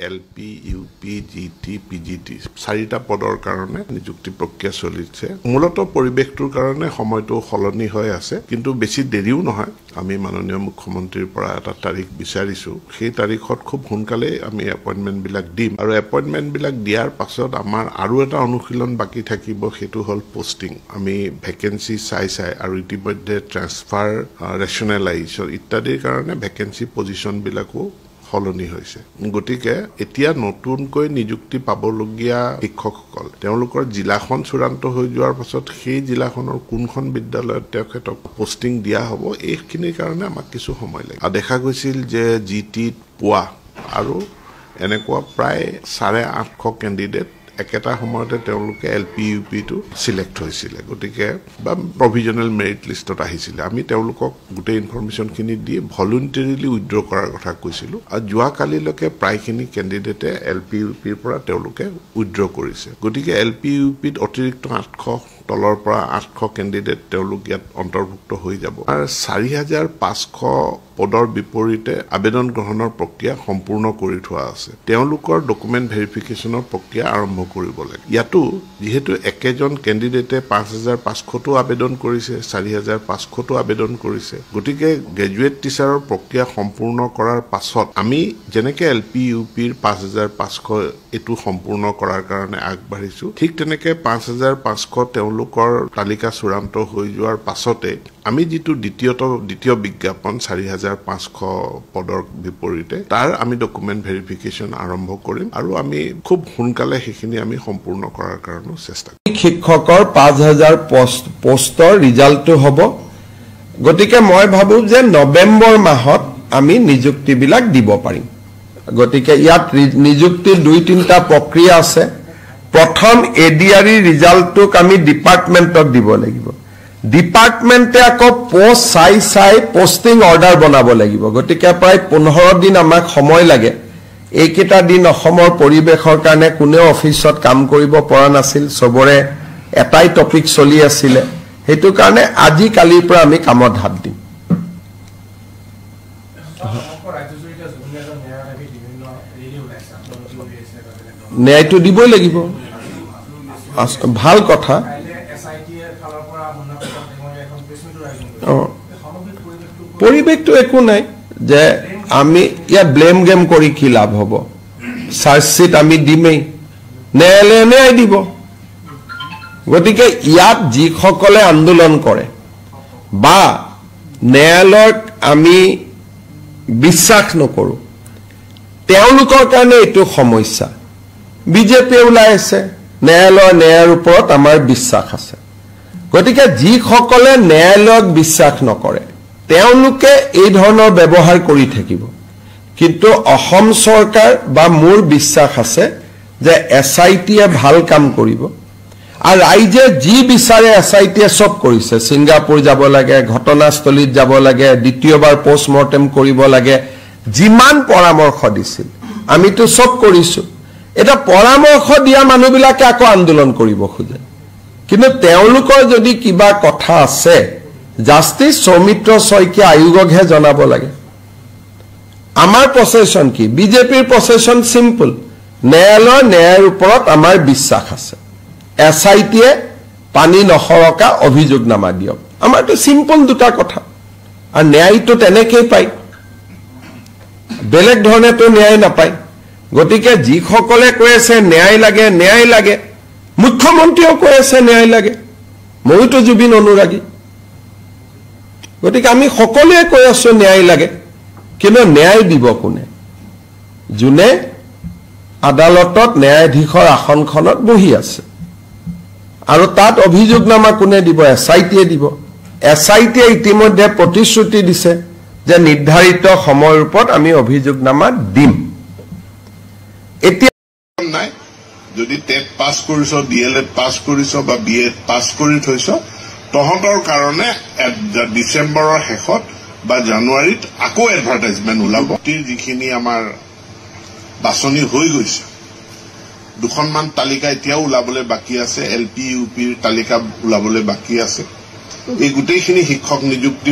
LP UP GT PGT চাৰিটা পদৰ কাৰণে নিযুক্তি প্ৰক্ৰিয়া চলিছে মূলত পৰিৱেশটোৰ কাৰণে সময়টো সলনি হৈ আছে কিন্তু বেছি দেৰিও নহয় আমি মাননীয় মুখ্যমন্ত্ৰীৰ পৰা এটা তাৰিখ বিচাৰিছো সেই তাৰিখত খুব সোনকালে আমি এপইন্টমেন্ট বিলাক দিম আৰু এপইন্টমেন্ট বিলাক দিয়াৰ পাছত আমাৰ আৰু এটা অনুশীলন বাকি থাকিব সেইটো হল পোষ্টিং আমি ভ্যাকেন্সি চাই আৰু ইতিমধ্যে ট্ৰান্সফাৰ ৰেশনালাইজেশন ইত্যাদিৰ কাৰণে ভ্যাকেন্সি পজিশন বিলাকো হলনি হৈছে গতিকে এতিয়া নতুনকৈ নিযুক্তি পাবলগীয়া শিক্ষকসকল তেওঁলোকৰ জিলাখন চূড়ান্ত হৈ যোৱাৰ পাছত সেই জিলাখনৰ কোনখন বিদ্যালয়ত তেখেতক পোষ্টিং দিয়া হ'ব এইখিনিৰ কাৰণে আমাক কিছু সময় লাগে দেখা গৈছিল যে জিটিত পোৱা আৰু এনেকুৱা প্ৰায় 850 কেণ্ডিডেট একেটা সময়তে তেওঁলোকে এলপি ইউপি টু সিলেক্ট হৈছিল গতিকে বা প্ৰভিজনাল মেৰিট লিষ্টত আহিছিল আমি তেওঁলোকক গোটেই ইনফৰমেশনখিনি দি ভলুন্টাৰিলি উইথড্ৰ কৰাৰ কথা কৈছিল আৰু যোৱা কালিলৈকে প্ৰায়খিনি কেণ্ডিডেটে এলপি ইউপিৰ পৰা তেওঁলোকে উইথড্ৰ কৰিছে গতিকে এলপি ইউপিত অতিৰিক্ত 800 তলৰ পৰা 800 কেণ্ডিডেট তেওঁলোক ইয়াত অন্তৰ্ভুক্ত হৈ যাব আৰু 4500 পদৰ বিপৰীতে আবেদন গ্ৰহণৰ প্ৰক্ৰিয়া সম্পূৰ্ণ কৰি থোৱা আছে তেওঁলোকৰ ডকুমেন্ট ভেৰিফিকেশনৰ প্ৰক্ৰিয়া আৰম্ভ কৰিব লাগে ইয়াতো যেহেতু একেজন কেণ্ডিডেটে 5500 টো আবেদন কৰিছে 4500 টো আবেদন কৰিছে গতিকে গ্ৰেজুৱেট টিচাৰৰ প্ৰক্ৰিয়া সম্পূৰ্ণ কৰাৰ পাছত আমি যেনেকে এলপি ইউপিৰ 5500 এটো সম্পূৰ্ণ কৰাৰ কাৰণে আগবাঢ়িছো ঠিক তেনেকে 5500 তেওঁলোকৰ তালিকা চূড়ান্ত হৈ যোৱাৰ পাছতে আমি যেটো দ্বিতীয় বিজ্ঞাপন 4500 পদৰ বিপৰীতে তাৰ আমি ডকুমেন্ট ভেৰিফিকেশন আৰম্ভ কৰিম আৰু আমি খুব সোনকালে সেইখিনি আমি সম্পূৰ্ণ কৰাৰ কাৰণে চেষ্টা কৰিম শিক্ষকৰ 5000 পোষ্টৰ ৰিজাল্টটো হ'ব গতিকে মই ভাবো যে নৱেম্বৰ মাহত আমি নিযুক্তি বিলাক দিব পাৰিম গতিকে ইয়াত নিযুক্তিৰ 2-3টা প্ৰক্ৰিয়া আছে প্ৰথম এডিআৰই ৰিজাল্টটোক আমি ডিপাৰ্টমেন্টক দিব লাগিব ডিপাৰ্টমেন্টে আকৌ পোষ্ট চাই পোষ্টিং অৰ্ডাৰ বনাব লাগিব গতিকে প্ৰায় 15 দিন আমাক সময় লাগে এইকেইটা দিন অসমৰ পৰিৱেশৰ কাৰণে কোনেও অফিচত কাম কৰিব পৰা নাছিল সবৰে এটাই টপিক চলি আছিল হেতু কাৰণে আজি কালিৰ পৰা আমি কামত হাত দিম ন্যায়টো দিবই লাগিব ভাল কথা পৰিৱেশটো একো নাই যে আমি ইয়া ব্লেম গেম কৰি কি লাভ হ'ব চাৰ্জশিট আমি দিমেই ন্যায়ালয়ে ন্যায় দিব গতিকে ইয়াত যিসকলে আন্দোলন কৰে বা ন্যায়ালয়ক আমি বিশ্বাস নকৰো তেওঁলোকৰ কাৰণে এটো সমস্যা বিজেপি ওলাই আছে ন্যায়ালয়ৰ ওপৰত আমাৰ বিশ্বাস আছে গতিকে যিসকলে ন্যায়ালয়ক বিশ্বাস নকৰে তেওঁলোকে এই ধৰণৰ ব্যৱহাৰ কৰি থাকিব কিন্তু অসম চৰকাৰ বা মোৰ বিশ্বাস আছে যে এসআইটিয়ে ভাল কাম কৰিব আৰু ৰাইজে যি বিচাৰে এসআইটিয়ে সব কৰিছে সিঙ্গাপুৰ যাব লাগে ঘটনাস্থলীত যাব লাগে দ্বিতীয়বাৰ পোষ্টমৰ্টেম কৰিব লাগে যিমান পৰামৰ্শ দিছিল আমিতো সব কৰিছো এটা পৰামৰ্শ দিয়া মানুহবিলাকে আকৌ আন্দোলন কৰিব খোজে কিন্তু তেওঁলোকৰ যদি কিবা কথা আছে জাস্টিস সৌমিত্ৰ শইকীয়া আয়োগকহে জনাব লাগে আমাৰ প্ৰসেছন কি বিজেপিৰ প্ৰসেছন সিম্পল ন্যায়ৰ ওপৰত আমাৰ বিশ্বাস আছে এসআইটিয়ে পানী নহৰকা অভিযোগনামা দিয়ক আমাৰটো সিম্পল দুটা কথা আৰু ন্যায়টো তেনেকৈ পায় বেলেগ ধৰণেতো ন্যায় নাপায় গতিকে যিসকলে কৈ আছে ন্যায় লাগে মুখ্যমন্ত্ৰীও কৈ আছে ন্যায় লাগে মইতো জুবিন অনুৰাগী গতিকে আমি সকলোৱে কৈ আছো ন্যায় লাগে কিন্তু ন্যায় দিব কোনে জুনে আদালতত ন্যায়াধীশৰ আসনখনত বহি আছে আৰু তাত অভিযোগনামা কোনে দিব এসআইটিয়ে দিব এসআইটিয়ে ইতিমধ্যে প্ৰতিশ্ৰুতি দিছে যে নিৰ্ধাৰিত সময়ৰ ওপৰত আমি অভিযোগনামা দিম এতিয়া নাই যদি টেট পাস কৰিছ ডিএলএড পাস কৰিছ বা বিএড পাস কৰি থৈছ তহঁতৰ কাৰণে ডিসেম্বৰৰ শেষত বা জানুৱাৰীত আকৌ এডভাৰটাইজমেন্ট ওলাব যিখিনি আমাৰ বাছনি হৈ গৈছে দুখনমান তালিকা এতিয়াও ওলাবলৈ বাকি আছে এলপি ইউপিৰ তালিকা ওলাবলৈ বাকি আছে এই গোটেইখিনি শিক্ষক নিযুক্তি